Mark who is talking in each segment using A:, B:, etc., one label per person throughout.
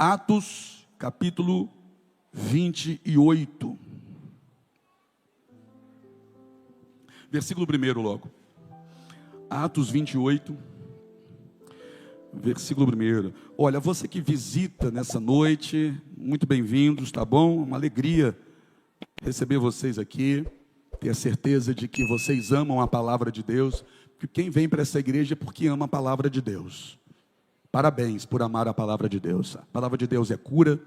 A: Atos, capítulo 28. Versículo 1 logo. Atos 28, versículo 1. Olha, você que visita nessa noite, muito bem-vindos, tá bom? Uma alegria receber vocês aqui. Ter a certeza de que vocês amam a palavra de Deus. Porque quem vem para essa igreja é porque ama a palavra de Deus. Parabéns por amar a palavra de Deus. A palavra de Deus é cura,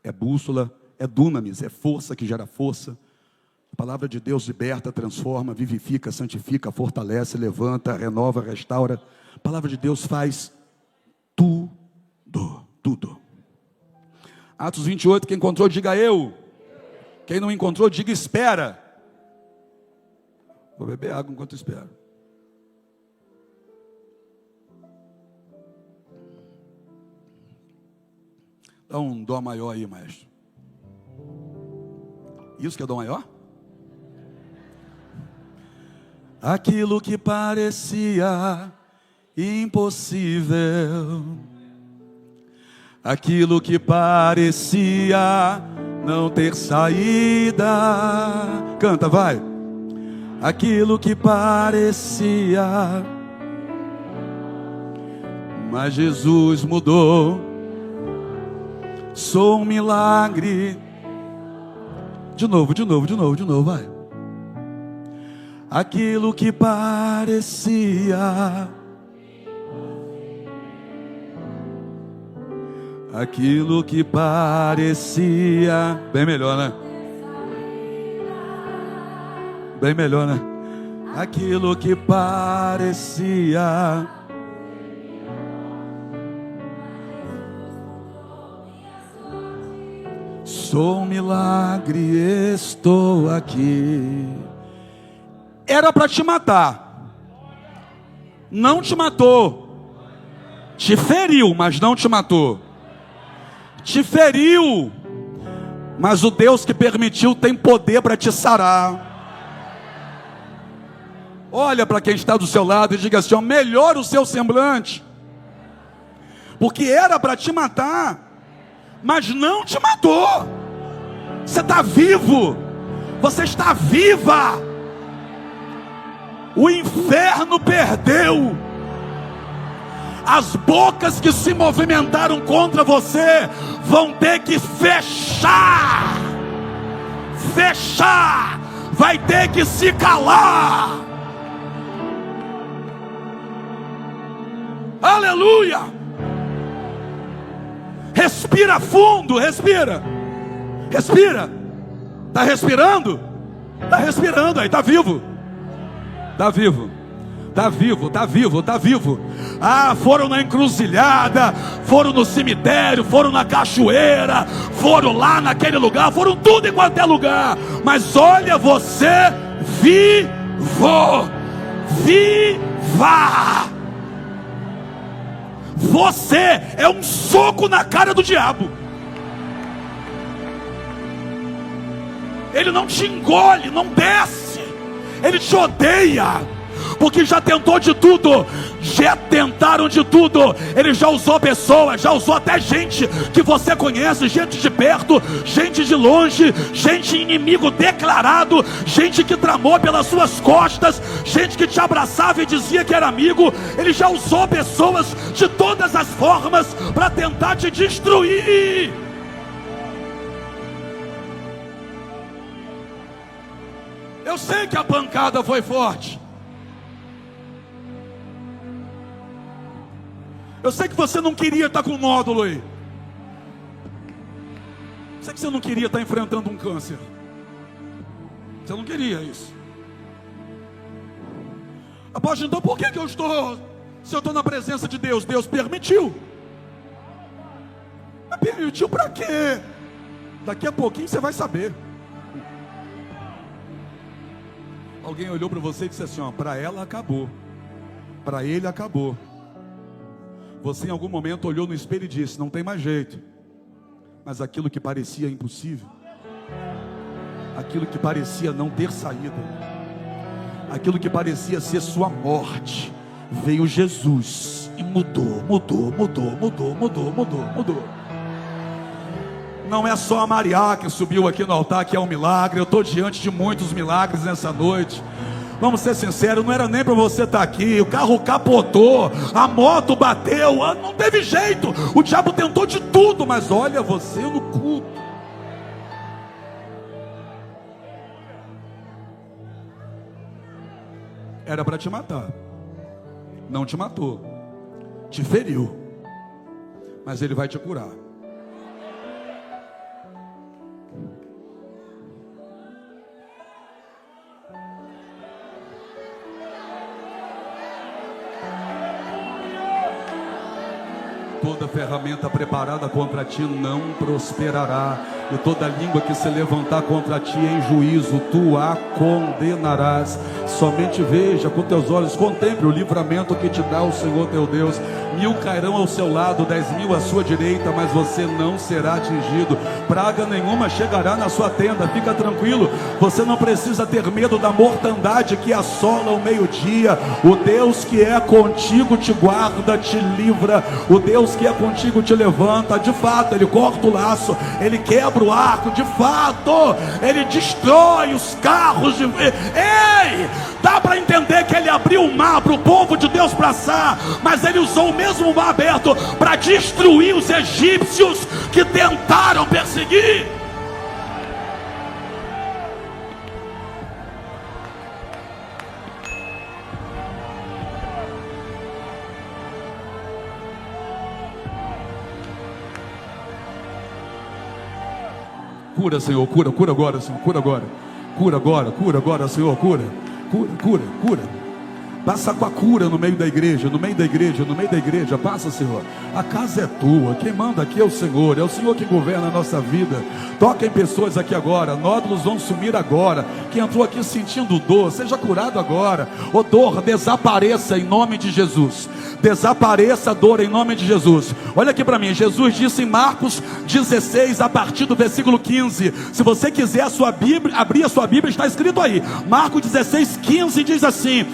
A: é bússola, é dunamis, é força que gera força. A palavra de Deus liberta, transforma, vivifica, santifica, fortalece, levanta, renova, restaura. A palavra de Deus faz tudo. Atos 28, quem encontrou, diga eu. Quem não encontrou, diga espera. Vou beber água enquanto espero. Dá um dó maior aí, maestro. Isso que é dó maior? Aquilo que parecia impossível, aquilo que parecia não ter saída. Canta, vai. Aquilo que parecia, mas Jesus mudou. Sou um milagre. De novo, vai. Aquilo que parecia, aquilo que parecia, bem melhor, né? Bem melhor, né? Aquilo que parecia, sou um milagre, estou aqui. Era para te matar, não te matou. Te feriu, mas não te matou. Te feriu, mas o Deus que permitiu tem poder para te sarar. Olha para quem está do seu lado e diga assim: ó, melhora o seu semblante, porque era para te matar, mas não te matou. Você está vivo, você está viva. O inferno perdeu. As bocas que se movimentaram contra você vão ter que fechar. Fechar. Vai ter que se calar. Aleluia. Respira fundo, respira. Respira. Está respirando? Está respirando aí, está vivo. Está vivo. Está vivo, está vivo, está vivo. Ah, foram na encruzilhada, foram no cemitério, foram na cachoeira, foram lá naquele lugar, foram tudo em qualquer lugar. Mas olha você vivo, viva. Você é um soco na cara do diabo. Ele não te engole, não desce. Ele te odeia. Porque já tentou de tudo, já tentaram de tudo. Ele já usou pessoas, já usou até gente que você conhece, gente de perto, gente de longe, gente inimigo declarado, gente que tramou pelas suas costas, gente que te abraçava e dizia que era amigo. Ele já usou pessoas de todas as formas para tentar te destruir. Eu sei que a pancada foi forte. Eu sei que você não queria estar com um nódulo aí. Eu sei que você não queria estar enfrentando um câncer. Você não queria isso. Apóstolo, então por que eu estou... Se eu estou na presença de Deus, Deus permitiu. Mas permitiu para quê? Daqui a pouquinho você vai saber. Alguém olhou para você e disse assim, ó, para ela acabou. Para ele acabou. Você em algum momento olhou no espelho e disse, não tem mais jeito. Mas aquilo que parecia impossível, aquilo que parecia não ter saída, aquilo que parecia ser sua morte, veio Jesus e mudou. Não é só a Mariá que subiu aqui no altar que é um milagre. Eu estou diante de muitos milagres nessa noite. Vamos ser sinceros, não era nem para você estar aqui. O carro capotou, a moto bateu, não teve jeito. O diabo tentou de tudo, mas olha você no culto. Era para te matar, não te matou, te feriu, mas ele vai te curar. Toda ferramenta preparada contra ti não prosperará, e toda língua que se levantar contra ti em juízo, tu a condenarás. Somente veja com teus olhos, contemple o livramento que te dá o Senhor teu Deus. 1000 cairão ao seu lado, 10.000 à sua direita, mas você não será atingido. Praga nenhuma chegará na sua tenda. Fica tranquilo, você não precisa ter medo da mortandade que assola o meio-dia. O Deus que é contigo te guarda, te livra. O Deus que é contigo te levanta. De fato, Ele corta o laço, Ele quebra o arco. De fato, Ele destrói os carros de... Ei! Dá para entender que Ele abriu o mar para o povo de Deus passar, mas Ele usou o mesmo mar aberto para destruir os egípcios que tentaram perseguir. Cura, Senhor, cura, cura agora, Senhor, cura agora. Cura agora, Senhor, cura. Cura. Passa com a cura no meio da igreja, no meio da igreja, passa, Senhor. A casa é tua, quem manda aqui é o Senhor que governa a nossa vida. Toca em pessoas aqui agora, nódulos vão sumir agora. Quem entrou aqui sentindo dor, seja curado agora. O dor, desapareça em nome de Jesus. Desapareça a dor em nome de Jesus. Olha aqui para mim, Jesus disse em Marcos 16, a partir do versículo 15. Se você quiser a sua Bíblia, abrir a sua Bíblia, está escrito aí. Marcos 16, 15 diz assim,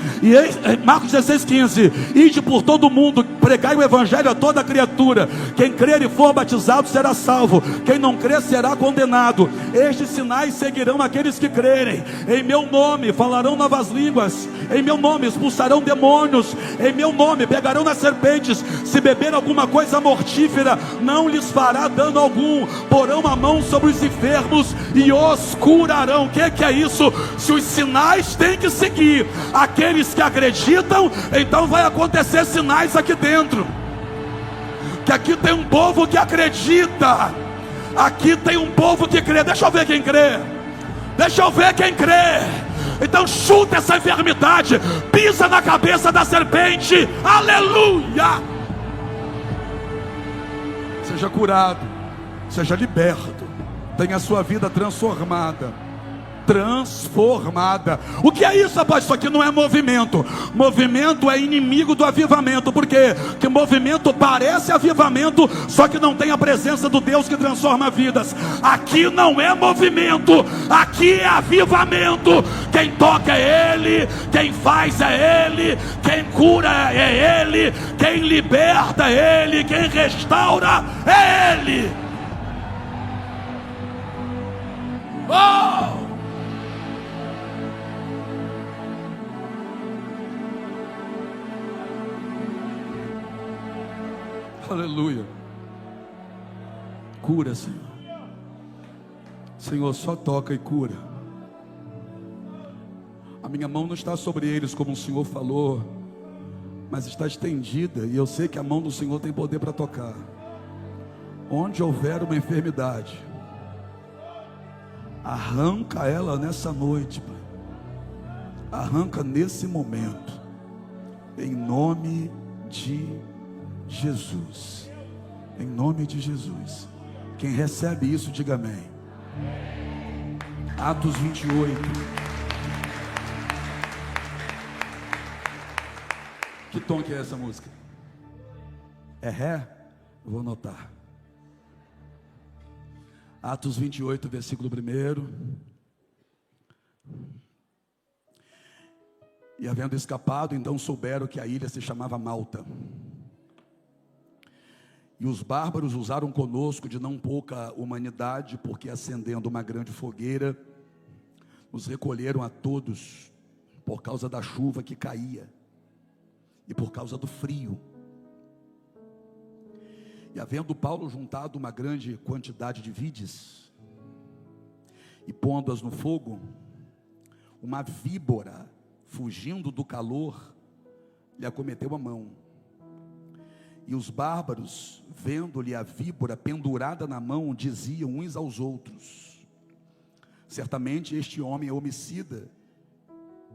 A: Marcos 16, 15: ide por todo o mundo, pregai o evangelho a toda criatura. Quem crer e for batizado será salvo, quem não crer será condenado. Estes sinais seguirão aqueles que crerem. Em meu nome falarão novas línguas, em meu nome expulsarão demônios, em meu nome pegarão nas serpentes. Se beber alguma coisa mortífera, não lhes fará dano algum. Porão a mão sobre os enfermos e os curarão. O que é isso? Se os sinais têm que seguir aqueles que acreditam, então vai acontecer sinais aqui dentro. Que aqui tem um povo que acredita, aqui tem um povo que crê. Deixa eu ver quem crê. Então chuta essa enfermidade, pisa na cabeça da serpente. Aleluia! Seja curado, seja liberto, tenha a sua vida transformada. O que é isso, rapaz? Isso aqui não é movimento. Movimento é inimigo do avivamento. Por quê? Porque movimento parece avivamento, só que não tem a presença do Deus que transforma vidas. Aqui não é movimento, aqui é avivamento. Quem toca é Ele, quem faz é Ele, quem cura é Ele, quem liberta é Ele, quem restaura é Ele. Oh! Aleluia. Cura, Senhor. Senhor, só toca e cura. A minha mão não está sobre eles, como o Senhor falou, mas está estendida, e eu sei que a mão do Senhor tem poder para tocar. Onde houver uma enfermidade, arranca ela nessa noite, Pai. Arranca nesse momento, em nome de Jesus. Em nome de Jesus. Quem recebe isso, diga amém. Atos 28. Que tom que é essa música? É ré? Eu vou anotar. Atos 28, versículo 1. E havendo escapado, então souberam que a ilha se chamava Malta. E os bárbaros usaram conosco de não pouca humanidade, porque acendendo uma grande fogueira, nos recolheram a todos, por causa da chuva que caía, e por causa do frio. E havendo Paulo juntado uma grande quantidade de vides, e pondo-as no fogo, uma víbora, fugindo do calor, lhe acometeu a mão. E os bárbaros, vendo-lhe a víbora pendurada na mão, diziam uns aos outros: certamente este homem é homicida,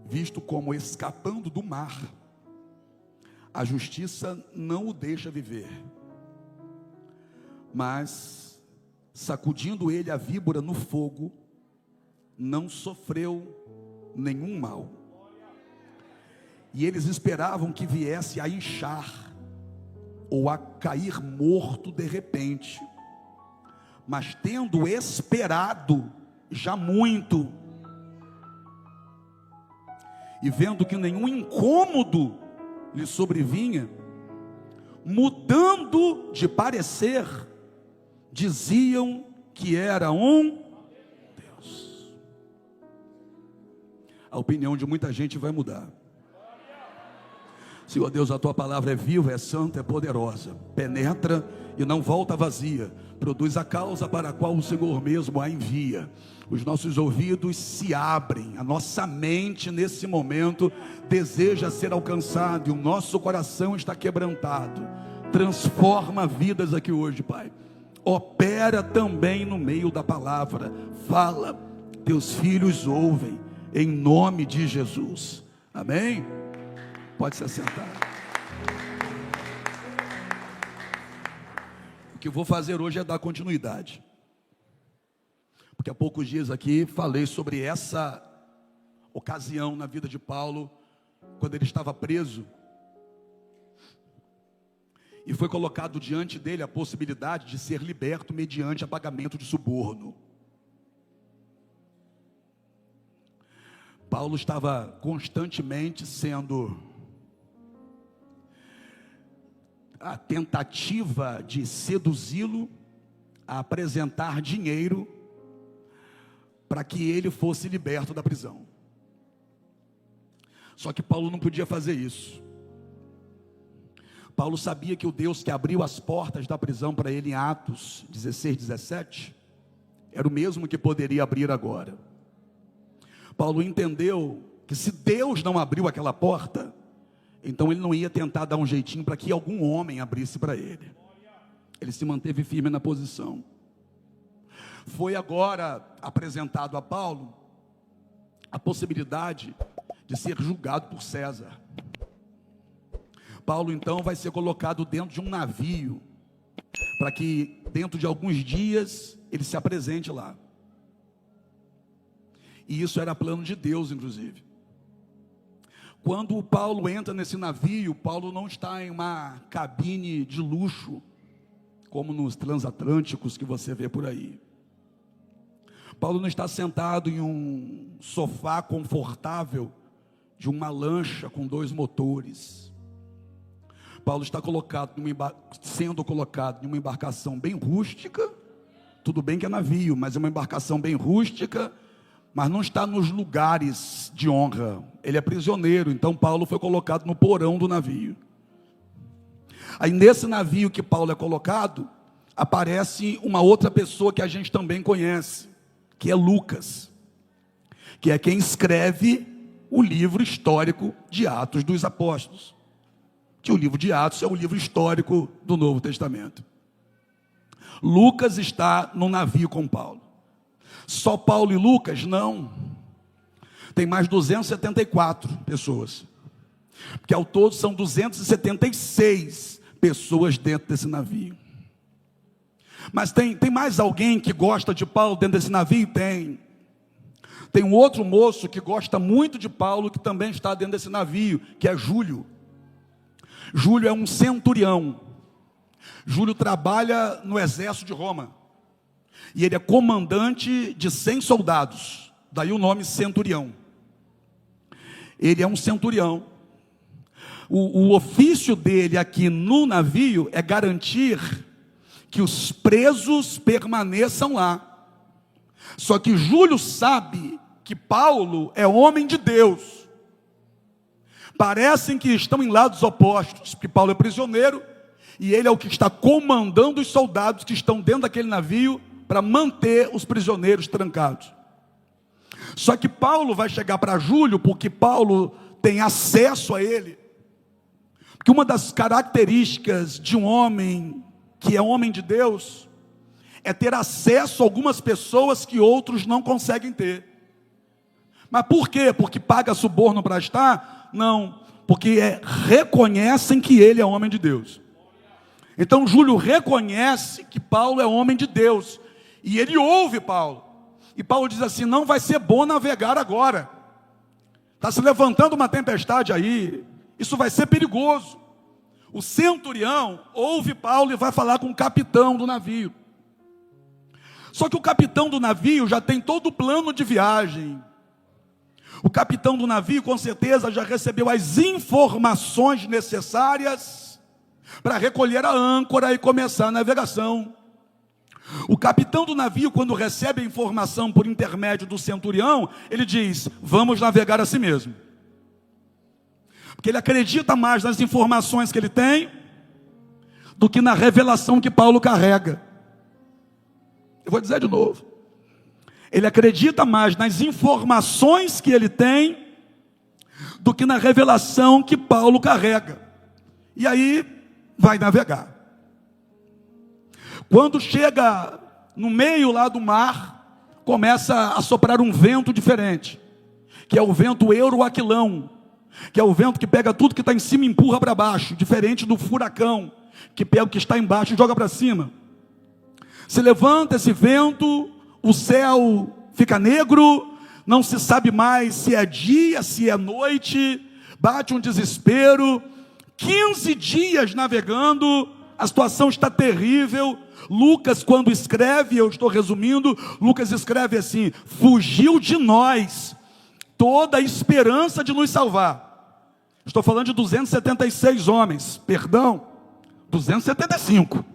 A: visto como escapando do mar. A justiça não o deixa viver. Mas, sacudindo ele a víbora no fogo, não sofreu nenhum mal. E eles esperavam que viesse a inchar, ou a cair morto de repente. Mas tendo esperado já muito, e vendo que nenhum incômodo lhe sobrevinha, mudando de parecer, diziam que era um Deus. A opinião de muita gente vai mudar. Senhor Deus, a tua palavra é viva, é santa, é poderosa, penetra e não volta vazia, produz a causa para a qual o Senhor mesmo a envia. Os nossos ouvidos se abrem, a nossa mente nesse momento deseja ser alcançada, e o nosso coração está quebrantado. Transforma vidas aqui hoje, Pai. Opera também no meio da palavra, fala, teus filhos ouvem, em nome de Jesus, amém? Pode se assentar. O que eu vou fazer hoje é dar continuidade, porque há poucos dias aqui falei sobre essa ocasião na vida de Paulo, quando ele estava preso, e foi colocado diante dele a possibilidade de ser liberto mediante a pagamento de suborno. Paulo estava constantemente sendo a tentativa de seduzi-lo a apresentar dinheiro para que ele fosse liberto da prisão. Só que Paulo não podia fazer isso. Paulo sabia que o Deus que abriu as portas da prisão para ele em Atos 16, 17, era o mesmo que poderia abrir agora. Paulo entendeu que se Deus não abriu aquela porta, então ele não ia tentar dar um jeitinho para que algum homem abrisse para ele. Ele se manteve firme na posição. Foi agora apresentado a Paulo a possibilidade de ser julgado por César. Paulo então vai ser colocado dentro de um navio, para que dentro de alguns dias ele se apresente lá. E isso era plano de Deus, inclusive. Quando o Paulo entra nesse navio, Paulo não está em uma cabine de luxo, como nos transatlânticos que você vê por aí. Paulo não está sentado em um sofá confortável de uma lancha com 2 motores. Paulo está sendo colocado em uma embarcação bem rústica. Tudo bem que é navio, mas é uma embarcação bem rústica, mas não está nos lugares de honra. Ele é prisioneiro, então Paulo foi colocado no porão do navio. Aí nesse navio que Paulo é colocado, aparece uma outra pessoa que a gente também conhece, que é Lucas, que é quem escreve o livro histórico de Atos dos Apóstolos, que o livro de Atos é o livro histórico do Novo Testamento. Lucas está no navio com Paulo. Só Paulo e Lucas? Não. Tem mais 274 pessoas. Porque ao todo são 276 pessoas dentro desse navio. Mas tem mais alguém que gosta de Paulo dentro desse navio? Tem. Tem um outro moço que gosta muito de Paulo, que também está dentro desse navio, que é Júlio. Júlio é um centurião. Júlio trabalha no exército de Roma. E ele é comandante de 100 soldados. Daí o nome centurião. Ele é um centurião. O ofício dele aqui no navio é garantir que os presos permaneçam lá. Só que Júlio sabe que Paulo é homem de Deus. Parecem que estão em lados opostos, porque Paulo é prisioneiro e ele é o que está comandando os soldados que estão dentro daquele navio para manter os prisioneiros trancados. Só que Paulo vai chegar para Júlio, porque Paulo tem acesso a ele. Porque uma das características de um homem que é homem de Deus é ter acesso a algumas pessoas que outros não conseguem ter. Mas por quê? Porque paga suborno para estar? Não, porque reconhecem que ele é homem de Deus. Então Júlio reconhece que Paulo é homem de Deus, e ele ouve Paulo. E Paulo diz assim: não vai ser bom navegar agora. Está se levantando uma tempestade aí, isso vai ser perigoso. O centurião ouve Paulo e vai falar com o capitão do navio. Só que o capitão do navio já tem todo o plano de viagem. O capitão do navio com certeza já recebeu as informações necessárias para recolher a âncora e começar a navegação. O capitão do navio, quando recebe a informação por intermédio do centurião, ele diz: vamos navegar assim mesmo. Porque ele acredita mais nas informações que ele tem do que na revelação que Paulo carrega. Eu vou dizer de novo. Ele acredita mais nas informações que ele tem do que na revelação que Paulo carrega. E aí vai navegar. Quando chega no meio lá do mar, começa a soprar um vento diferente, que é o vento euroaquilão, que é o vento que pega tudo que está em cima e empurra para baixo, diferente do furacão, que pega o que está embaixo e joga para cima. Se levanta esse vento, o céu fica negro, não se sabe mais se é dia, se é noite, bate um desespero. 15 dias navegando, a situação está terrível. Lucas, quando escreve, eu estou resumindo, Lucas escreve assim: fugiu de nós toda a esperança de nos salvar. Estou falando de 276 homens, perdão, 275.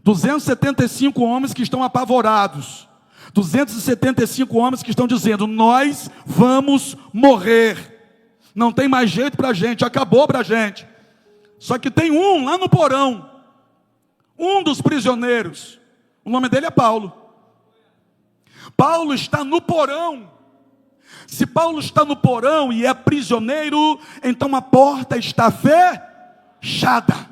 A: 275 homens que estão apavorados. 275 homens que estão dizendo: nós vamos morrer. Não tem mais jeito para a gente, acabou para a gente. Só que tem um lá no porão, um dos prisioneiros, o nome dele é Paulo. Paulo está no porão. Se Paulo está no porão e é prisioneiro, então a porta está fechada.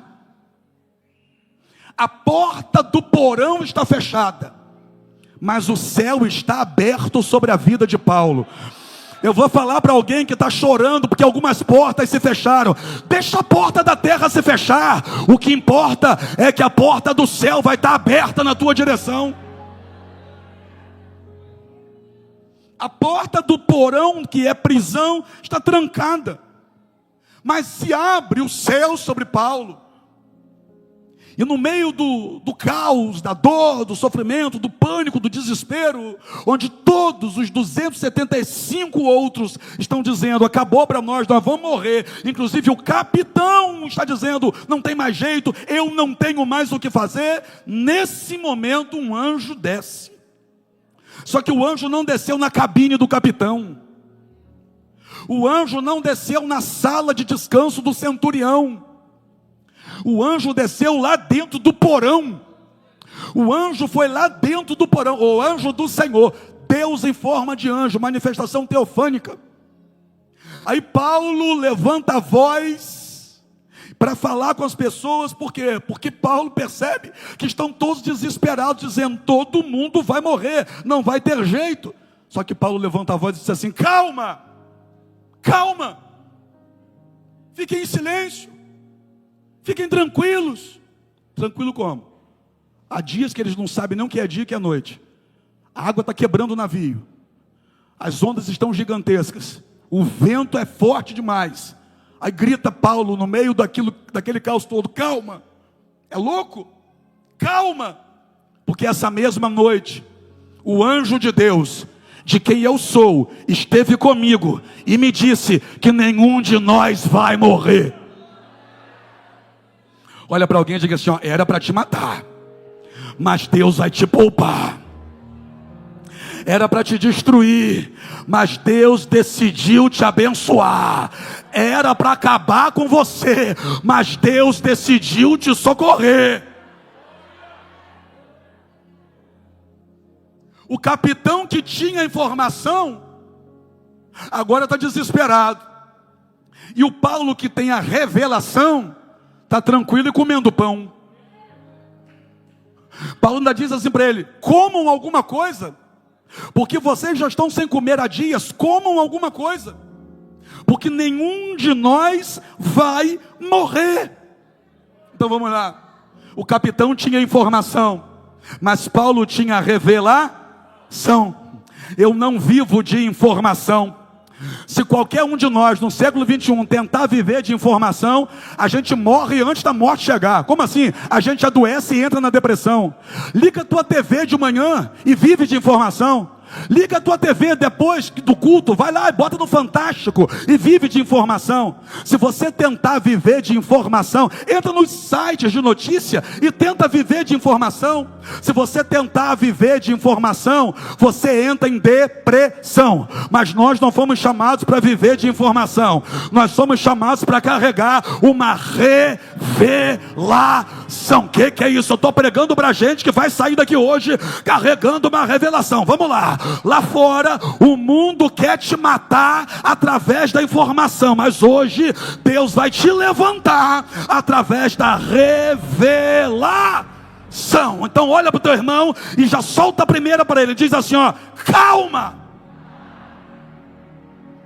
A: A porta do porão está fechada, mas o céu está aberto sobre a vida de Paulo. Eu vou falar para alguém que está chorando porque algumas portas se fecharam: deixa a porta da terra se fechar. O que importa é que a porta do céu vai estar aberta na tua direção. A porta do porão, que é prisão, está trancada, mas se abre o céu sobre Paulo. E no meio do caos, da dor, do sofrimento, do pânico, do desespero, onde todos os 275 outros estão dizendo: acabou para nós vamos morrer. Inclusive o capitão está dizendo: não tem mais jeito, eu não tenho mais o que fazer. Nesse momento um anjo desce. Só que o anjo não desceu na cabine do capitão. O anjo não desceu na sala de descanso do centurião. O anjo desceu lá dentro do porão. O anjo foi lá dentro do porão. O anjo do Senhor, Deus em forma de anjo, manifestação teofânica. Aí Paulo levanta a voz para falar com as pessoas. Por quê? Porque Paulo percebe que estão todos desesperados, dizendo: todo mundo vai morrer, não vai ter jeito. Só que Paulo levanta a voz e diz assim: calma, calma, fiquem em silêncio. Fiquem tranquilos. Tranquilo como? Há dias que eles não sabem nem o que é dia e o que é noite. A água está quebrando o navio. As ondas estão gigantescas. O vento é forte demais. Aí grita Paulo no meio daquele caos todo: calma. É louco? Calma. Porque essa mesma noite, o anjo de Deus, de quem eu sou, esteve comigo e me disse que nenhum de nós vai morrer. Olha para alguém e diga assim: ó, era para te matar, mas Deus vai te poupar. Era para te destruir, mas Deus decidiu te abençoar. Era para acabar com você, mas Deus decidiu te socorrer. O capitão que tinha informação, agora está desesperado. E o Paulo que tem a revelação, está tranquilo e comendo pão. Paulo ainda diz assim para ele: comam alguma coisa, porque vocês já estão sem comer há dias. Comam alguma coisa, porque nenhum de nós vai morrer. Então vamos lá. O capitão tinha informação, mas Paulo tinha revelação. Eu não vivo de informação. Se qualquer um de nós no século 21 tentar viver de informação, a gente morre antes da morte chegar. Como assim? A gente adoece e entra na depressão. Liga a tua TV de manhã e vive de informação. Liga a tua TV depois do culto, vai lá e bota no Fantástico e vive de informação. Se você tentar viver de informação, entra nos sites de notícia e tenta viver de informação. Se você tentar viver de informação, você entra em depressão. Mas nós não fomos chamados para viver de informação. Nós somos chamados para carregar uma revelação. O que é isso? Eu estou pregando para gente que vai sair daqui hoje carregando uma revelação. Vamos lá. Lá fora, o mundo quer te matar através da informação, mas hoje Deus vai te levantar através da revelação. Então olha para o teu irmão e já solta a primeira para ele. Diz assim, ó: calma.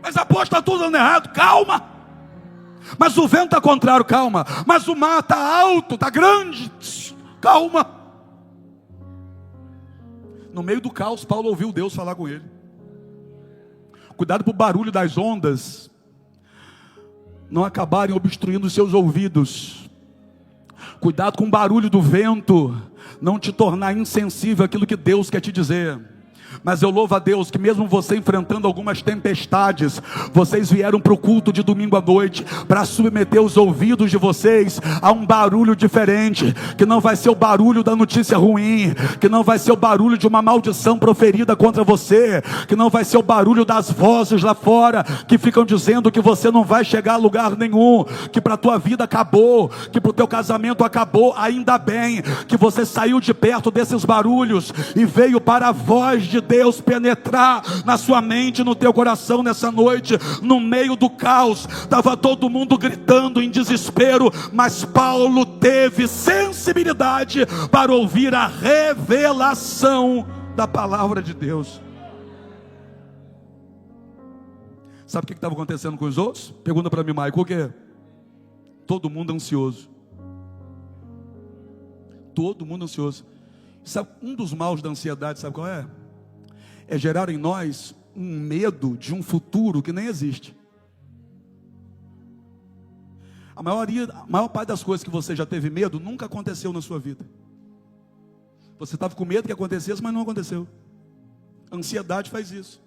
A: Mas após está tudo dando errado. Calma. Mas o vento está contrário. Calma. Mas o mar está alto, está grande. Calma. No meio do caos, Paulo ouviu Deus falar com ele. Cuidado para o barulho das ondas não acabarem obstruindo os seus ouvidos. Cuidado com o barulho do vento não te tornar insensível àquilo que Deus quer te dizer. Mas eu louvo a Deus que mesmo você enfrentando algumas tempestades, vocês vieram para o culto de domingo à noite para submeter os ouvidos de vocês a um barulho diferente, que não vai ser o barulho da notícia ruim, que não vai ser o barulho de uma maldição proferida contra você, que não vai ser o barulho das vozes lá fora que ficam dizendo que você não vai chegar a lugar nenhum, que para a tua vida acabou, que para o teu casamento acabou. Ainda bem que você saiu de perto desses barulhos e veio para a voz de Deus penetrar na sua mente, no teu coração nessa noite. No meio do caos, estava todo mundo gritando em desespero, mas Paulo teve sensibilidade para ouvir a revelação da palavra de Deus. Sabe o que estava acontecendo com os outros? Pergunta para mim, Michael, o que? Todo mundo ansioso. Todo mundo ansioso. Sabe, um dos maus da ansiedade, sabe qual é? É gerar em nós um medo de um futuro que nem existe. A maior parte das coisas que você já teve medo nunca aconteceu na sua vida. Você estava com medo que acontecesse, mas não aconteceu. Ansiedade faz isso.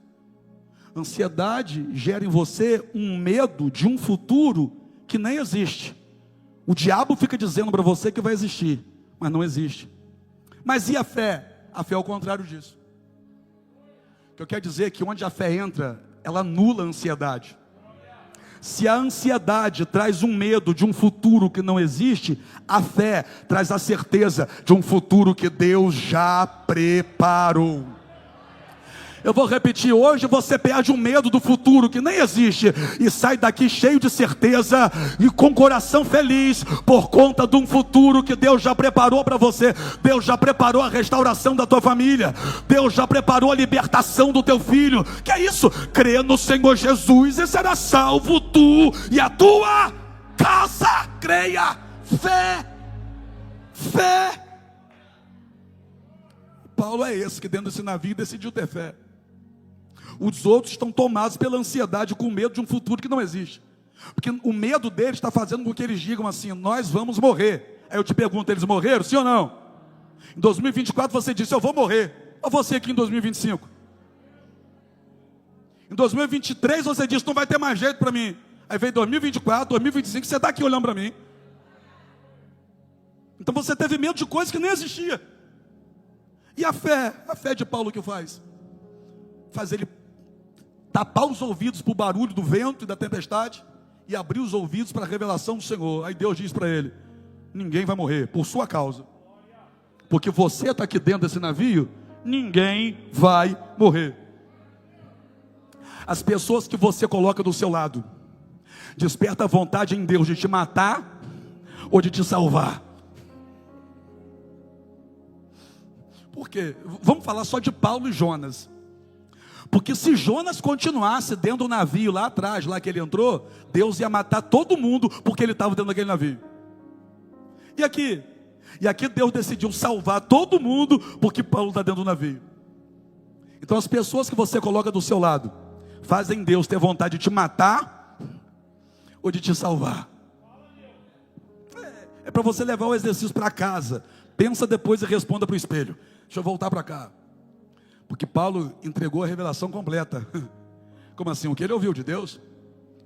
A: Ansiedade gera em você um medo de um futuro que nem existe. O diabo fica dizendo para você que vai existir, mas não existe. Mas e a fé? A fé é o contrário disso. O que eu quero dizer é que onde a fé entra, ela anula a ansiedade. Se a ansiedade traz um medo de um futuro que não existe, a fé traz a certeza de um futuro que Deus já preparou. Eu vou repetir, hoje você perde o medo do futuro que nem existe e sai daqui cheio de certeza e com coração feliz por conta de um futuro que Deus já preparou para você. Deus já preparou a restauração da tua família. Deus já preparou a libertação do teu filho. Que é isso? Crê no Senhor Jesus e será salvo tu e a tua casa. Creia. Fé. Fé. Paulo é esse que dentro desse navio decidiu ter fé. Os outros estão tomados pela ansiedade, com medo de um futuro que não existe. Porque o medo deles está fazendo com que eles digam assim: nós vamos morrer. Aí eu te pergunto, eles morreram, sim ou não? Em 2024 você disse, eu vou morrer. Ou você aqui em 2025? Em 2023 você disse, não vai ter mais jeito para mim. Aí veio 2024, 2025, você está aqui olhando para mim. Então você teve medo de coisas que nem existiam. E a fé de Paulo, o que faz? Faz ele tapar os ouvidos para o barulho do vento e da tempestade e abrir os ouvidos para a revelação do Senhor. Aí Deus diz para ele: ninguém vai morrer por sua causa, porque você está aqui dentro desse navio. Ninguém vai morrer. As pessoas que você coloca do seu lado desperta a vontade em Deus de te matar ou de te salvar. Por quê? Vamos falar só de Paulo e Jonas. Porque se Jonas continuasse dentro do navio lá atrás, lá que ele entrou, Deus ia matar todo mundo porque ele estava dentro daquele navio. E aqui Deus decidiu salvar todo mundo porque Paulo está dentro do navio. Então as pessoas que você coloca do seu lado fazem Deus ter vontade de te matar ou de te salvar. É para você levar o exercício para casa. Pensa depois e responda para o espelho. Deixa eu voltar para cá. Porque Paulo entregou a revelação completa. Como assim? O que ele ouviu de Deus?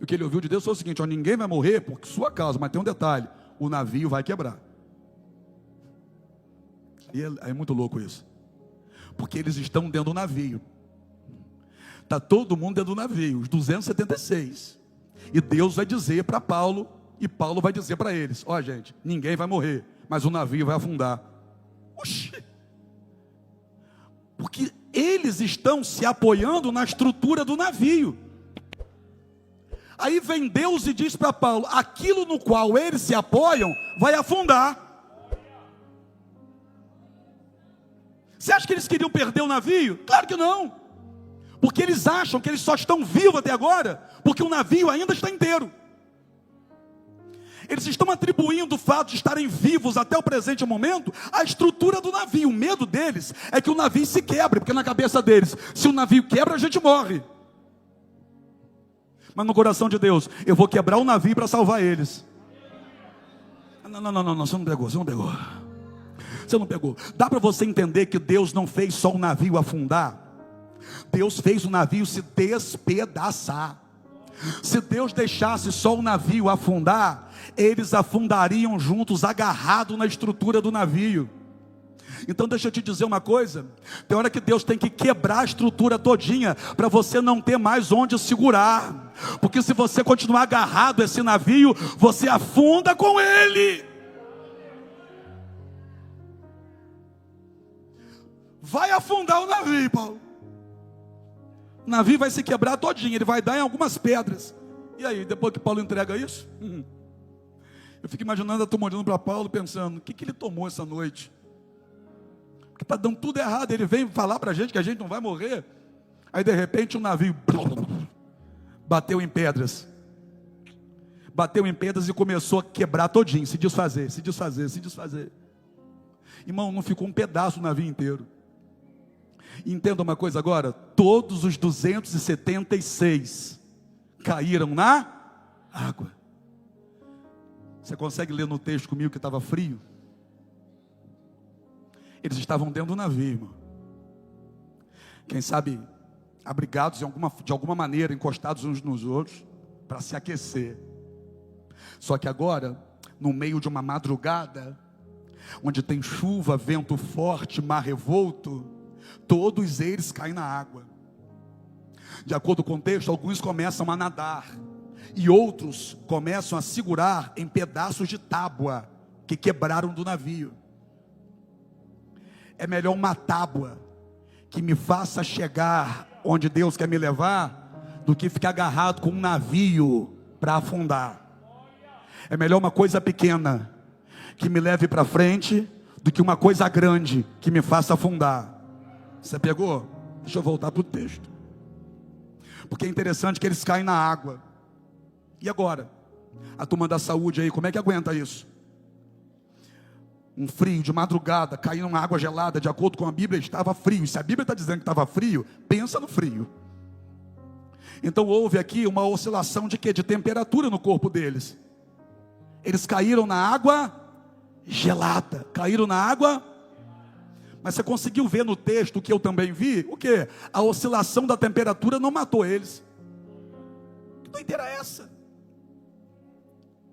A: O que ele ouviu de Deus foi o seguinte: ó, ninguém vai morrer por sua causa, mas tem um detalhe: o navio vai quebrar. E é muito louco isso. Porque eles estão dentro do navio. Está todo mundo dentro do navio, os 276. E Deus vai dizer para Paulo, e Paulo vai dizer para eles: ó, gente, ninguém vai morrer, mas o navio vai afundar. Oxi! Porque eles estão se apoiando na estrutura do navio. Aí vem Deus e diz para Paulo: aquilo no qual eles se apoiam vai afundar. Você acha que eles queriam perder o navio? Claro que não. Porque eles acham que eles só estão vivos até agora porque o navio ainda está inteiro. Eles estão atribuindo o fato de estarem vivos até o presente momento à estrutura do navio. O medo deles é que o navio se quebre, porque na cabeça deles, se o navio quebra, a gente morre. Mas no coração de Deus, eu vou quebrar o navio para salvar eles. Não, você não pegou. Você não pegou. Dá para você entender que Deus não fez só o navio afundar. Deus fez o navio se despedaçar. Se Deus deixasse só o navio afundar, eles afundariam juntos, agarrados na estrutura do navio. Então deixa eu te dizer uma coisa: tem hora que Deus tem que quebrar a estrutura todinha, para você não ter mais onde segurar. Porque se você continuar agarrado a esse navio, você afunda com ele. Vai afundar o navio, Paulo. O navio vai se quebrar todinho, ele vai dar em algumas pedras. E aí, depois que Paulo entrega isso, eu fico imaginando a turma olhando para Paulo, pensando: o que ele tomou essa noite? Porque está dando tudo errado. Ele vem falar para a gente que a gente não vai morrer. Aí de repente o navio bateu em pedras. Bateu em pedras e começou a quebrar todinho, se desfazer. Irmão, não ficou um pedaço do navio inteiro. Entenda uma coisa agora: todos os 276 caíram na água. Você consegue ler no texto comigo que estava frio? Eles estavam dentro do navio, irmão. Quem sabe abrigados de alguma maneira, encostados uns nos outros, para se aquecer. Só que agora, no meio de uma madrugada, onde tem chuva, vento forte, mar revolto, todos eles caem na água. De acordo com o texto, alguns começam a nadar e outros começam a segurar em pedaços de tábua que quebraram do navio. É melhor uma tábua que me faça chegar onde Deus quer me levar, do que ficar agarrado com um navio para afundar. É melhor uma coisa pequena que me leve para frente, do que uma coisa grande que me faça afundar. Você pegou? Deixa eu voltar para o texto. Porque é interessante que eles caem na água. E agora? A turma da saúde aí, como é que aguenta isso? Um frio de madrugada, cair numa água gelada. De acordo com a Bíblia, estava frio. E se a Bíblia está dizendo que estava frio, pensa no frio. Então houve aqui uma oscilação de quê? De temperatura no corpo deles. Eles caíram na água gelada. Caíram na água. Mas você conseguiu ver no texto, o que eu também vi? O quê? A oscilação da temperatura não matou eles. Que doideira é essa?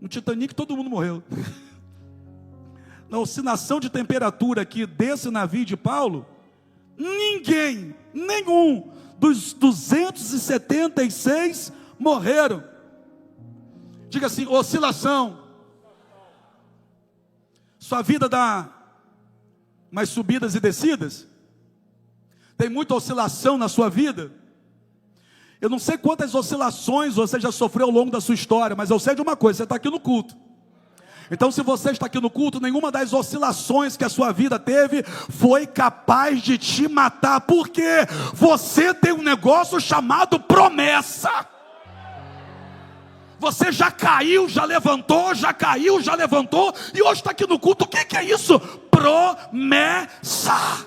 A: No Titanic todo mundo morreu. Na oscilação de temperatura aqui desse navio de Paulo, Ninguém, nenhum dos 276 morreram. Diga assim: oscilação. Sua vida dá mais subidas e descidas? Tem muita oscilação na sua vida? Eu não sei quantas oscilações você já sofreu ao longo da sua história, mas eu sei de uma coisa: você está aqui no culto. Então, se você está aqui no culto, nenhuma das oscilações que a sua vida teve foi capaz de te matar, porque você tem um negócio chamado promessa. Você já caiu, já levantou, já caiu, já levantou, e hoje está aqui no culto. O que é isso? Promessa.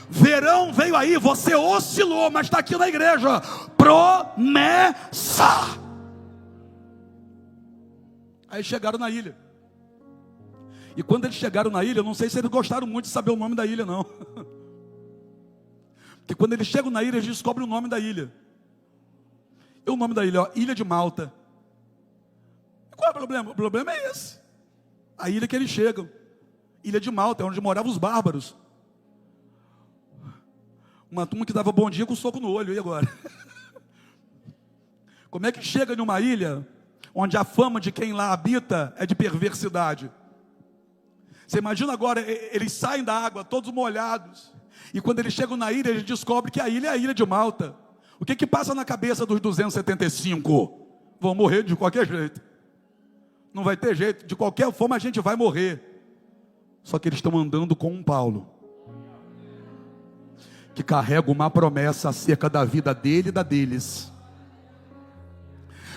A: Verão veio aí, você oscilou, mas está aqui na igreja. Promessa. Aí chegaram na ilha. E quando eles chegaram na ilha, eu não sei se eles gostaram muito de saber o nome da ilha, não. Porque quando eles chegam na ilha, eles descobrem o nome da ilha. E o nome da ilha, ó, Ilha de Malta. E qual é o problema? O problema é esse. A ilha que eles chegam. Ilha de Malta, é onde moravam os bárbaros. Uma turma que dava bom dia com um soco no olho, e agora? Como é que chega numa ilha onde a fama de quem lá habita é de perversidade? Você imagina agora, eles saem da água todos molhados, e quando eles chegam na ilha, eles descobrem que a ilha é a Ilha de Malta. O que passa na cabeça dos 275? Vão morrer de qualquer jeito. Não vai ter jeito, de qualquer forma a gente vai morrer. Só que eles estão andando com um Paulo, que carrega uma promessa acerca da vida dele e da deles.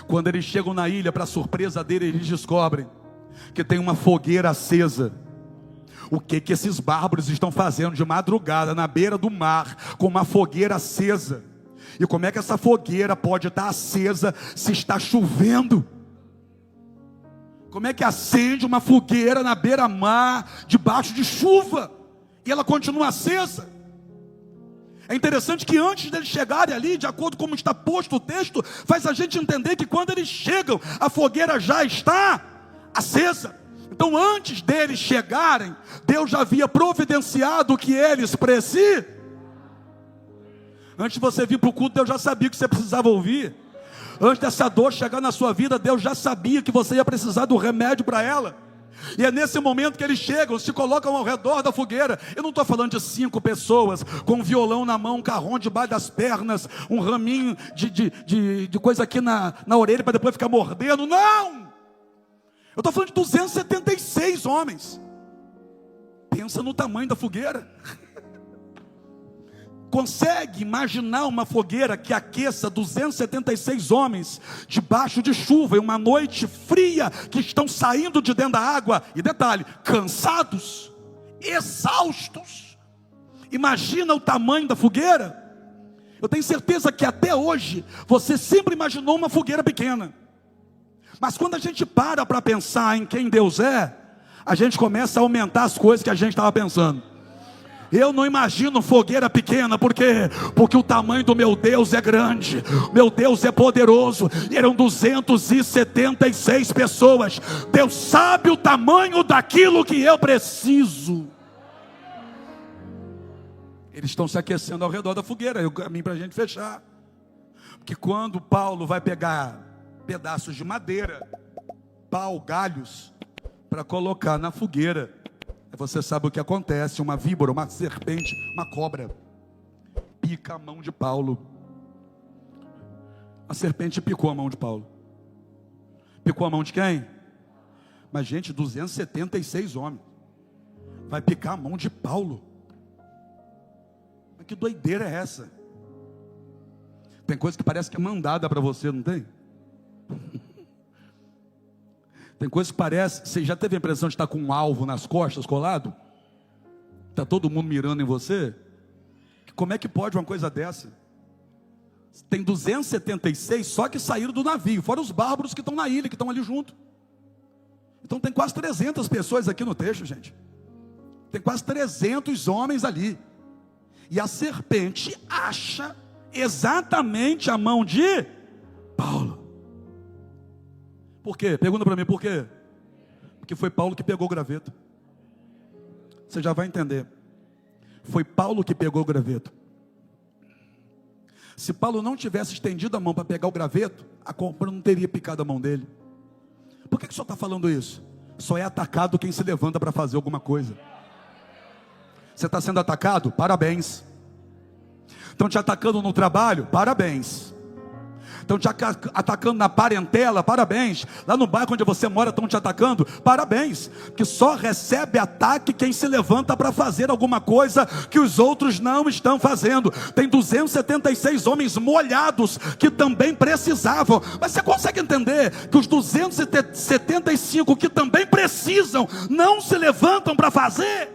A: Quando eles chegam na ilha, para surpresa dele, eles descobrem que tem uma fogueira acesa. O que esses bárbaros estão fazendo de madrugada na beira do mar, com uma fogueira acesa? E como é que essa fogueira pode estar acesa se está chovendo? Como é que acende uma fogueira na beira-mar, debaixo de chuva, e ela continua acesa? É interessante que antes deles chegarem ali, de acordo com como está posto o texto, faz a gente entender que quando eles chegam, a fogueira já está acesa. Então, antes deles chegarem, Deus já havia providenciado o que eles precisam. Antes de você vir para o culto, Deus já sabia o que você precisava ouvir. Antes dessa dor chegar na sua vida, Deus já sabia que você ia precisar do remédio para ela. E é nesse momento que eles chegam, se colocam ao redor da fogueira. Eu não estou falando de 5 pessoas com um violão na mão, um carrom debaixo das pernas, um raminho de coisa aqui na orelha para depois ficar mordendo. Não! Eu estou falando de 276 homens. Pensa no tamanho da fogueira. Consegue imaginar uma fogueira que aqueça 276 homens debaixo de chuva, em uma noite fria, que estão saindo de dentro da água, e detalhe, cansados, exaustos. Imagina o tamanho da fogueira. Eu tenho certeza que até hoje você sempre imaginou uma fogueira pequena, mas quando a gente para pensar em quem Deus é, a gente começa a aumentar as coisas que a gente estava pensando. Eu não imagino fogueira pequena, porque o tamanho do meu Deus é grande, meu Deus é poderoso. E eram 276 pessoas. Deus sabe o tamanho daquilo que eu preciso. Eles estão se aquecendo ao redor da fogueira. É o caminho para a gente fechar. Porque quando Paulo vai pegar pedaços de madeira, pau, galhos, para colocar na fogueira, você sabe o que acontece: uma víbora, uma serpente, uma cobra pica a mão de Paulo. A serpente picou a mão de Paulo. Picou a mão de quem? Mas gente, 276 homens vai picar a mão de Paulo. Mas que doideira é essa? Tem coisa que parece que é mandada para você, não tem? Tem coisa que parece, você já teve a impressão de estar com um alvo nas costas colado? Está todo mundo mirando em você? Como é que pode uma coisa dessa? Tem 276 só que saíram do navio, fora os bárbaros que estão na ilha, que estão ali junto. Então tem quase 300 pessoas aqui no texto, gente. Tem quase 300 homens ali. E a serpente acha exatamente a mão de Paulo. Por quê? Pergunta para mim, por quê? Porque foi Paulo que pegou o graveto. Você já vai entender. Foi Paulo que pegou o graveto. Se Paulo não tivesse estendido a mão para pegar o graveto, a cobra não teria picado a mão dele. Por que o senhor está falando isso? Só é atacado quem se levanta para fazer alguma coisa. Você está sendo atacado? Parabéns. Estão te atacando no trabalho? Parabéns. Estão te atacando na parentela? Parabéns. Lá no bairro onde você mora estão te atacando? Parabéns. Que só recebe ataque quem se levanta para fazer alguma coisa que os outros não estão fazendo. Tem 276 homens molhados que também precisavam. Mas você consegue entender que os 275 que também precisam não se levantam para fazer?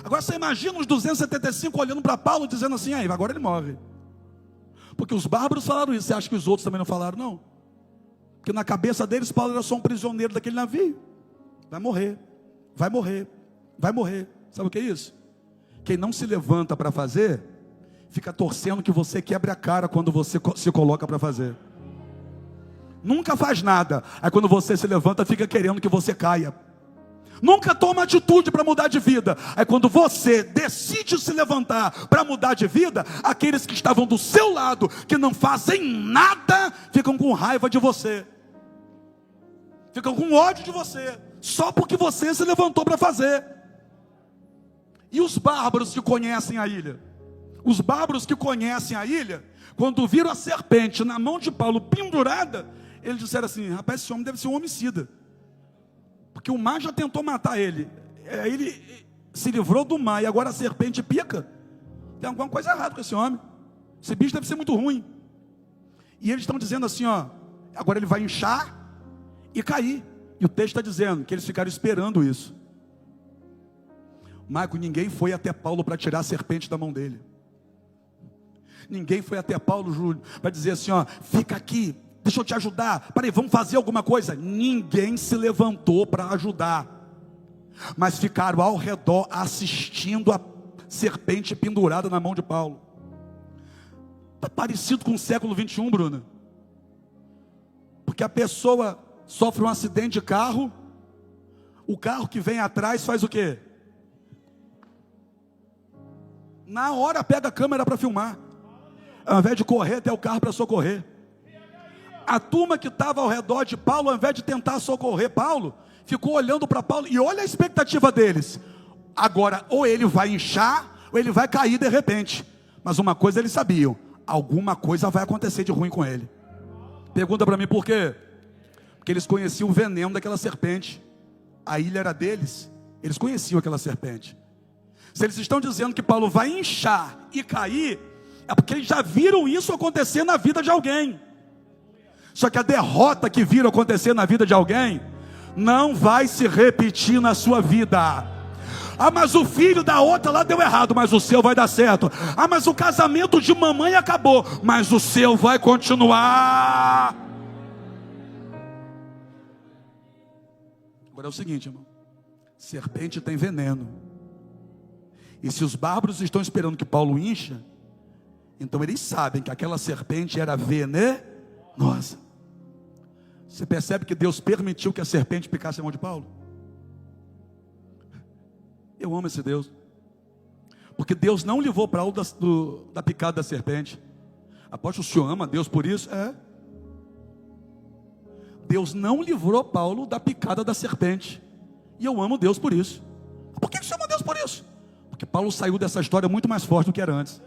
A: Agora você imagina os 275 olhando para Paulo dizendo assim: aí, agora ele morre. Porque os bárbaros falaram isso. Você acha que os outros também não falaram? Não. Porque na cabeça deles Paulo era só um prisioneiro daquele navio. Vai morrer, vai morrer, vai morrer. Sabe o que é isso? Quem não se levanta para fazer, fica torcendo que você quebre a cara quando você se coloca para fazer. Nunca faz nada. Aí quando você se levanta, fica querendo que você caia. Nunca toma atitude para mudar de vida. Aí quando você decide se levantar para mudar de vida, aqueles que estavam do seu lado, que não fazem nada, ficam com raiva de você. Ficam com ódio de você. Só porque você se levantou para fazer. E os bárbaros que conhecem a ilha? Os bárbaros que conhecem a ilha, quando viram a serpente na mão de Paulo pendurada, eles disseram assim: rapaz, esse homem deve ser um homicida. Porque o mar já tentou matar ele. Ele se livrou do mar e agora a serpente pica. Tem alguma coisa errada com esse homem. Esse bicho deve ser muito ruim. E eles estão dizendo assim, ó, agora ele vai inchar e cair. E o texto está dizendo que eles ficaram esperando isso. Marco, ninguém foi até Paulo para tirar a serpente da mão dele. Ninguém foi até Paulo, Júlio, para dizer assim, ó, fica aqui, deixa eu te ajudar, peraí, vamos fazer alguma coisa. Ninguém se levantou para ajudar, mas ficaram ao redor assistindo a serpente pendurada na mão de Paulo. Está parecido com o século 21, Bruna, porque a pessoa sofre um acidente de carro, o carro que vem atrás faz o quê? Na hora pega a câmera para filmar, ao invés de correr até o carro para socorrer. A turma que estava ao redor de Paulo, ao invés de tentar socorrer Paulo, ficou olhando para Paulo, e olha a expectativa deles. Agora, ou ele vai inchar, ou ele vai cair de repente. Mas uma coisa eles sabiam: alguma coisa vai acontecer de ruim com ele. Pergunta para mim por quê? Porque eles conheciam o veneno daquela serpente. A ilha era deles, eles conheciam aquela serpente. Se eles estão dizendo que Paulo vai inchar e cair, é porque eles já viram isso acontecer na vida de alguém. Só que a derrota que viram acontecer na vida de alguém não vai se repetir na sua vida. Ah, mas o filho da outra lá deu errado, mas o seu vai dar certo. Ah, mas o casamento de mamãe acabou, mas o seu vai continuar. Agora é o seguinte, irmão: serpente tem veneno. E se os bárbaros estão esperando que Paulo incha, então eles sabem que aquela serpente era venenosa. Você percebe que Deus permitiu que a serpente picasse a mão de Paulo? Eu amo esse Deus, porque Deus não livrou Paulo da picada da serpente. Apóstolo, o senhor ama Deus por isso? É. Deus não livrou Paulo da picada da serpente, e eu amo Deus por isso. Por que o senhor ama Deus por isso? Porque Paulo saiu dessa história muito mais forte do que era antes.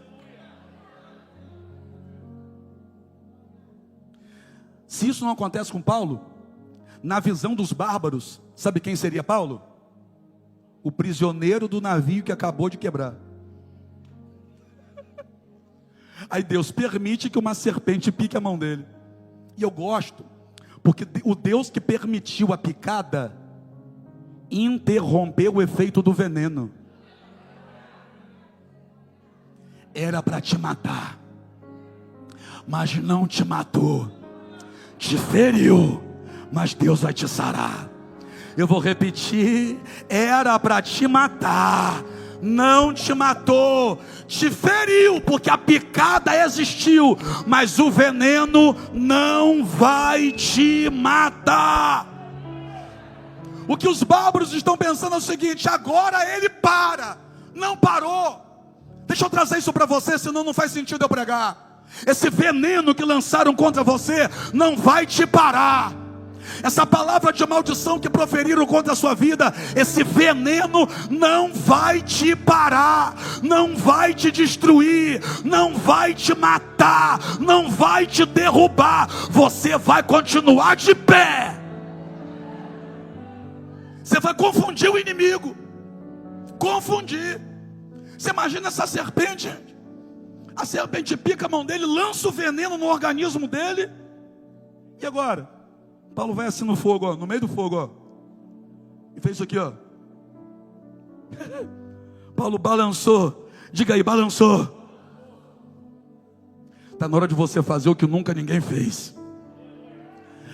A: Se isso não acontece com Paulo, na visão dos bárbaros, sabe quem seria Paulo? O prisioneiro do navio que acabou de quebrar. Aí Deus permite que uma serpente pique a mão dele. E eu gosto, porque o Deus que permitiu a picada interrompeu o efeito do veneno. Era para te matar, mas não te matou. Te feriu, mas Deus vai te sarar. Eu vou repetir: era para te matar, não te matou. Te feriu, porque a picada existiu, mas o veneno não vai te matar. O que os bárbaros estão pensando é o seguinte: agora ele para. Não parou. Deixa eu trazer isso para você, senão não faz sentido eu pregar. Esse veneno que lançaram contra você não vai te parar. Essa palavra de maldição que proferiram contra a sua vida, esse veneno não vai te parar, não vai te destruir, não vai te matar, não vai te derrubar. Você vai continuar de pé. Você vai confundir o inimigo. Confundir. Você imagina essa serpente? A serpente pica a mão dele, lança o veneno no organismo dele. E agora? Paulo vai assim no fogo, ó, no meio do fogo, ó, e fez isso aqui, ó. Paulo balançou. Diga aí, balançou. Está na hora de você fazer o que nunca ninguém fez.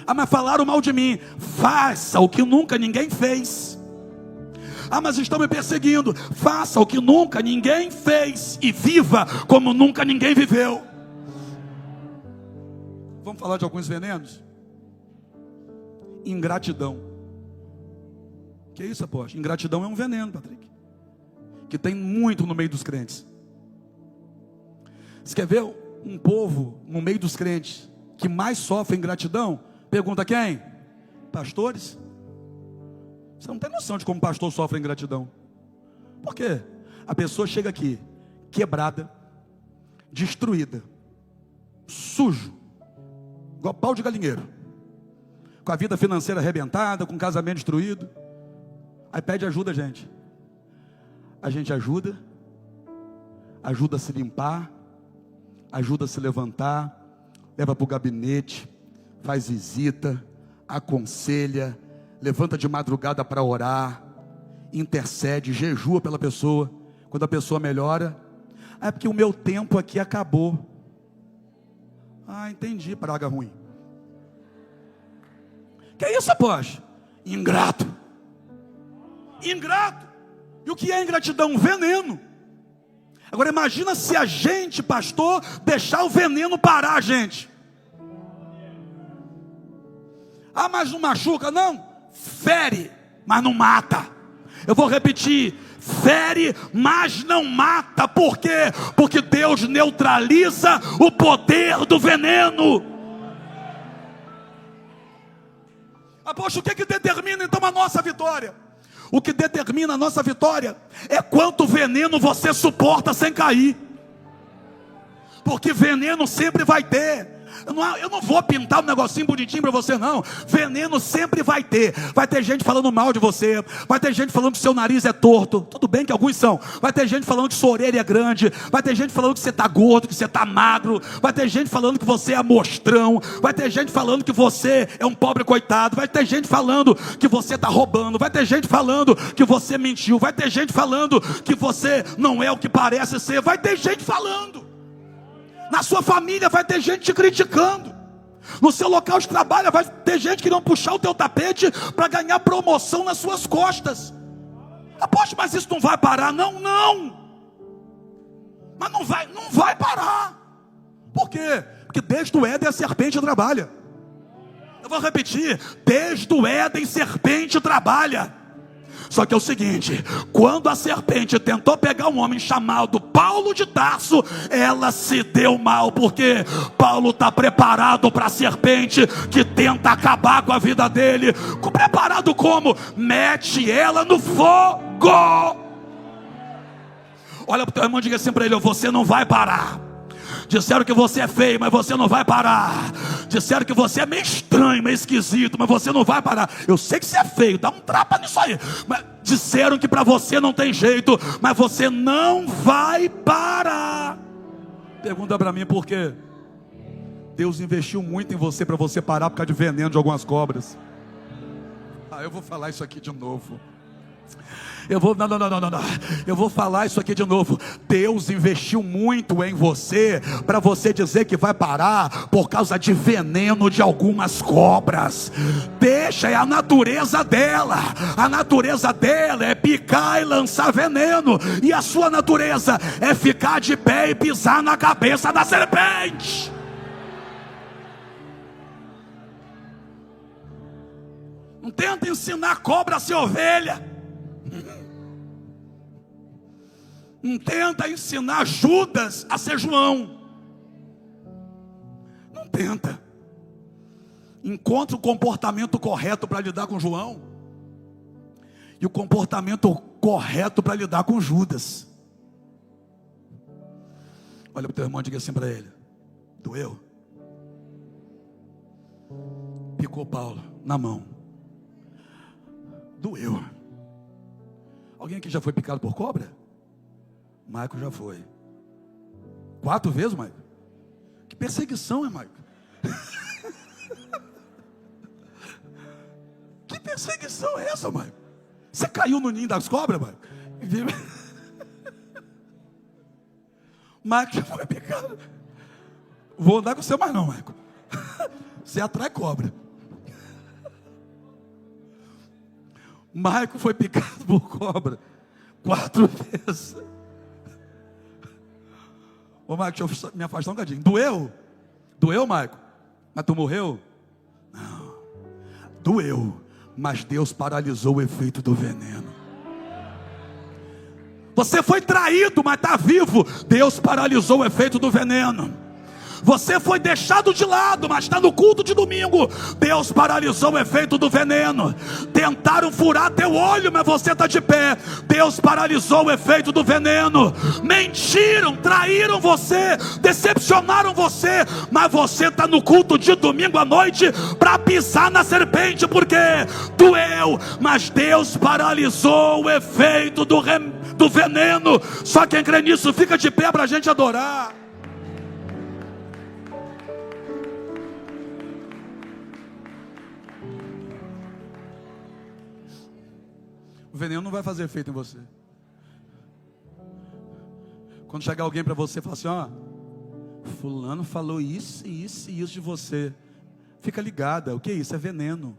A: Ah, mas falaram mal de mim. Faça o que nunca ninguém fez. Ah, mas estão me perseguindo. Faça o que nunca ninguém fez e viva como nunca ninguém viveu. Vamos falar de alguns venenos? Ingratidão. Que isso, apóstolo? Ingratidão é um veneno, Patrick, que tem muito no meio dos crentes. Você quer ver um povo no meio dos crentes que mais sofre ingratidão? Pergunta quem? Pastores. Você não tem noção de como pastor sofre ingratidão. Por quê? A pessoa chega aqui quebrada, destruída, sujo, igual pau de galinheiro, com a vida financeira arrebentada, com o casamento destruído. Aí pede ajuda a gente. A gente ajuda a se limpar, ajuda a se levantar, leva para o gabinete, faz visita, aconselha, levanta de madrugada para orar, intercede, jejua pela pessoa. Quando a pessoa melhora, é porque o meu tempo aqui acabou. Ah, entendi, praga ruim. Que é isso, apóstolo? Ingrato. Ingrato. E o que é ingratidão? Veneno. Agora imagina se a gente, pastor, deixar o veneno parar a gente. Ah, mas não machuca? Não. Fere, mas não mata. Eu vou repetir. Fere, mas não mata. Por quê? Porque Deus neutraliza o poder do veneno. Apóstolo, o que determina então a nossa vitória? O que determina a nossa vitória é quanto veneno você suporta sem cair. Porque veneno sempre vai ter. Eu não vou pintar um negocinho bonitinho para você, não. Veneno sempre vai ter. Vai ter gente falando mal de você. Vai ter gente falando que seu nariz é torto. Tudo bem que alguns são. Vai ter gente falando que sua orelha é grande. Vai ter gente falando que você está gordo, que você está magro. Vai ter gente falando que você é amostrão. Vai ter gente falando que você é um pobre coitado. Vai ter gente falando que você está roubando. Vai ter gente falando que você mentiu. Vai ter gente falando que você não é o que parece ser. Vai ter gente falando. Na sua família vai ter gente te criticando. No seu local de trabalho vai ter gente querendo puxar o teu tapete para ganhar promoção nas suas costas. Apóstolo, mas isso não vai parar? Não. Mas não vai parar. Por quê? Porque desde o Éden a serpente trabalha. Eu vou repetir. Desde o Éden serpente trabalha. Só que é o seguinte, quando a serpente tentou pegar um homem chamado Paulo de Tarso, ela se deu mal, porque Paulo está preparado para a serpente que tenta acabar com a vida dele. Preparado como? Mete ela no fogo. Olha para o teu irmão e diga assim para ele: você não vai parar. Disseram que você é feio, mas você não vai parar. Disseram que você é meio estranho, meio esquisito, mas você não vai parar. Eu sei que você é feio, dá um trapa nisso aí. Mas disseram que para você não tem jeito, mas você não vai parar. Pergunta para mim por quê? Deus investiu muito em você para você parar por causa de veneno de algumas cobras. Ah, eu vou falar isso aqui de novo. Eu vou falar isso aqui de novo. Deus investiu muito em você para você dizer que vai parar por causa de veneno de algumas cobras. Deixa, é a natureza dela. A natureza dela é picar e lançar veneno. E a sua natureza é ficar de pé e pisar na cabeça da serpente. Não tenta ensinar a cobra a ser ovelha. Não tenta ensinar Judas a ser João. Não tenta. Encontre o comportamento correto para lidar com João e o comportamento correto para lidar com Judas. Olha para o teu irmão e diga assim para ele: doeu? Picou Paulo na mão. Doeu. Alguém aqui já foi picado por cobra? Maico já foi. 4 vezes, Maico? Que perseguição, é, Maico? Que perseguição é essa, Maico? Você caiu no ninho das cobras, Maico? Maico já foi picado. Vou andar com você mais não, Maico. Você atrai cobra. Maico foi picado por cobra 4 vezes. Ô Maico, deixa eu me afastar um bocadinho. Doeu? Doeu, Maico? Mas tu morreu? Não. Doeu, mas Deus paralisou o efeito do veneno. Você foi traído, mas está vivo. Deus paralisou o efeito do veneno. Você foi deixado de lado, mas está no culto de domingo. Deus paralisou o efeito do veneno. Tentaram furar teu olho, mas você está de pé. Deus paralisou o efeito do veneno. Mentiram, traíram você, decepcionaram você, mas você está no culto de domingo à noite para pisar na serpente, porque doeu, mas Deus paralisou o efeito do veneno. Só quem crê nisso fica de pé para a gente adorar. O veneno não vai fazer efeito em você. Quando chegar alguém para você e falar assim: ó, fulano falou isso, isso e isso de você, fica ligada, o que é isso? É veneno.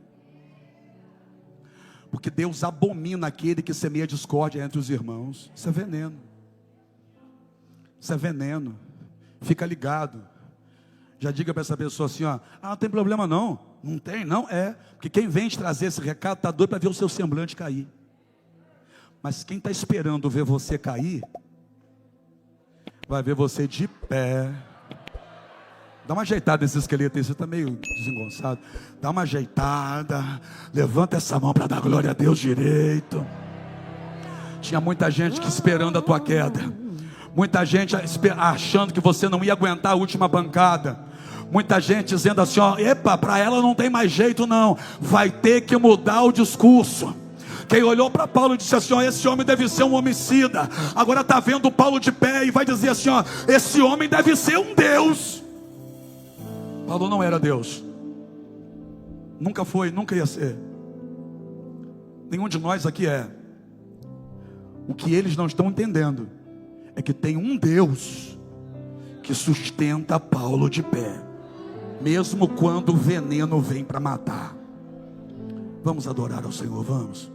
A: Porque Deus abomina aquele que semeia discórdia entre os irmãos. Isso é veneno. Isso é veneno. Fica ligado. Já diga para essa pessoa assim, ó: ah, não tem problema não. Não tem, não? É. Porque quem vem te trazer esse recado está doido para ver o seu semblante cair. Mas quem está esperando ver você cair, vai ver você de pé. Dá uma ajeitada nesse esqueleto aí, você está meio desengonçado. Dá uma ajeitada. Levanta essa mão para dar glória a Deus direito. Tinha muita gente que esperando a tua queda. Muita gente achando que você não ia aguentar a última bancada. Muita gente dizendo assim, ó: epa, para ela não tem mais jeito não. Vai ter que mudar o discurso. Quem olhou para Paulo e disse assim, ó: esse homem deve ser um homicida. Agora está vendo Paulo de pé e vai dizer assim, ó: esse homem deve ser um Deus. Paulo não era Deus. Nunca foi, nunca ia ser. Nenhum de nós aqui é. O que eles não estão entendendo é que tem um Deus que sustenta Paulo de pé, mesmo quando o veneno vem para matar. Vamos adorar ao Senhor, vamos.